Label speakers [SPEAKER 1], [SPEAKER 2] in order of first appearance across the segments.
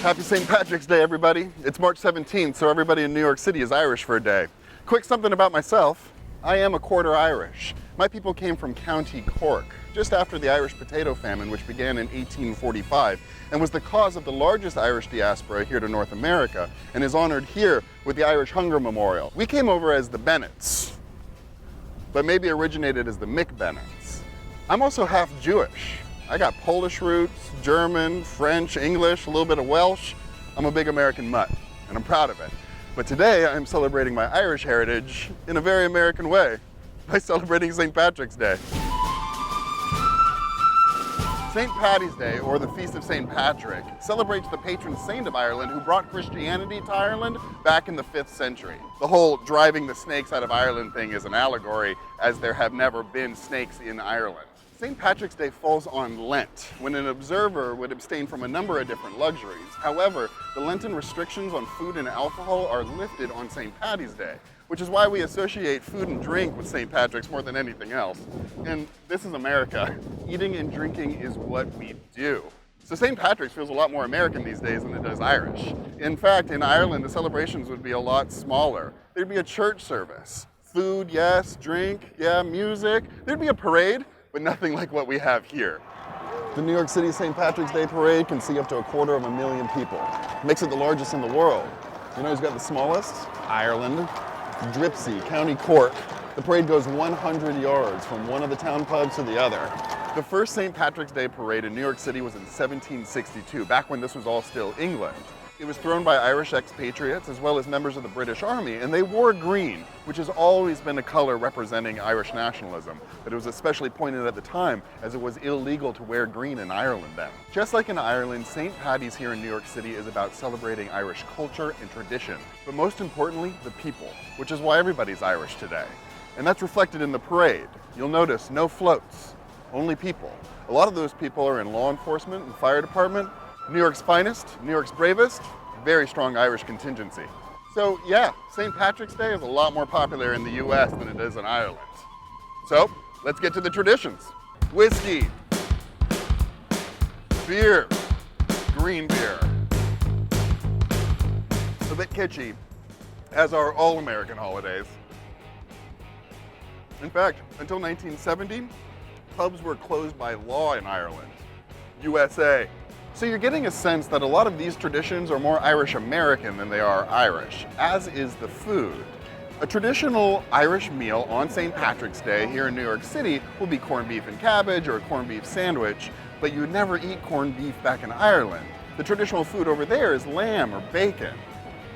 [SPEAKER 1] Happy St. Patrick's Day, everybody. It's March 17th, so everybody in New York City is Irish for a day. Quick something about myself. I am a quarter Irish. My people came from County Cork, just after the Irish potato famine, which began in 1845, and was the cause of the largest Irish diaspora here to North America, and is honored here with the Irish Hunger Memorial. We came over as the Bennetts, but maybe originated as the McBennetts. I'm also half Jewish. I got Polish roots, German, French, English, a little bit of Welsh. I'm a big American mutt, and I'm proud of it. But today I'm celebrating my Irish heritage in a very American way by celebrating St. Patrick's Day. St. Paddy's Day, or the Feast of St. Patrick, celebrates the patron saint of Ireland who brought Christianity to Ireland back in the 5th century. The whole driving the snakes out of Ireland thing is an allegory, as there have never been snakes in Ireland. St. Patrick's Day falls on Lent, when an observer would abstain from a number of different luxuries. However, the Lenten restrictions on food and alcohol are lifted on St. Paddy's Day, which is why we associate food and drink with St. Patrick's more than anything else. And this is America. Eating and drinking is what we do. So St. Patrick's feels a lot more American these days than it does Irish. In fact, in Ireland, the celebrations would be a lot smaller. There'd be a church service. Food, yes. Drink, yeah. Music. There'd be a parade, but nothing like what we have here. The New York City St. Patrick's Day Parade can see up to 250,000 people. Makes it the largest in the world. You know who's got the smallest? Ireland. Dripsy, County Cork. The parade goes 100 yards from one of the town pubs to the other. The first St. Patrick's Day Parade in New York City was in 1762, back when this was all still England. It was thrown by Irish expatriates as well as members of the British Army, and they wore green, which has always been a color representing Irish nationalism, but it was especially pointed at the time as it was illegal to wear green in Ireland then. Just like in Ireland, St. Paddy's here in New York City is about celebrating Irish culture and tradition, but most importantly, the people, which is why everybody's Irish today. And that's reflected in the parade. You'll notice no floats, only people. A lot of those people are in law enforcement and fire department, New York's finest, New York's bravest, very strong Irish contingency. So yeah, St. Patrick's Day is a lot more popular in the US than it is in Ireland. So let's get to the traditions. Whiskey, beer, green beer. A bit kitschy, as are all American holidays. In fact, until 1970, pubs were closed by law in Ireland, USA. So you're getting a sense that a lot of these traditions are more Irish-American than they are Irish, as is the food. A traditional Irish meal on St. Patrick's Day here in New York City will be corned beef and cabbage or a corned beef sandwich, but you would never eat corned beef back in Ireland. The traditional food over there is lamb or bacon.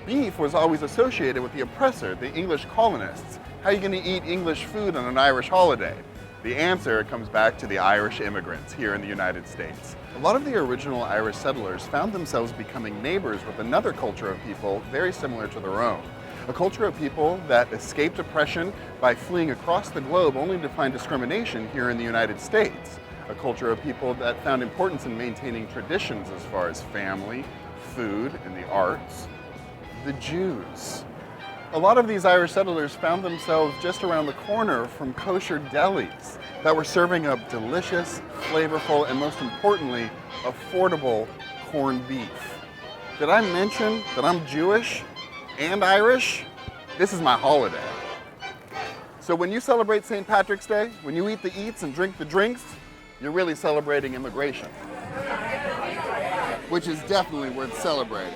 [SPEAKER 1] Beef was always associated with the oppressor, the English colonists. How are you going to eat English food on an Irish holiday? The answer comes back to the Irish immigrants here in the United States. A lot of the original Irish settlers found themselves becoming neighbors with another culture of people very similar to their own. A culture of people that escaped oppression by fleeing across the globe only to find discrimination here in the United States. A culture of people that found importance in maintaining traditions as far as family, food, and the arts. The Jews. A lot of these Irish settlers found themselves just around the corner from kosher delis that were serving up delicious, flavorful, and most importantly, affordable corned beef. Did I mention that I'm Jewish and Irish? This is my holiday. So when you celebrate St. Patrick's Day, when you eat the eats and drink the drinks, you're really celebrating immigration, which is definitely worth celebrating.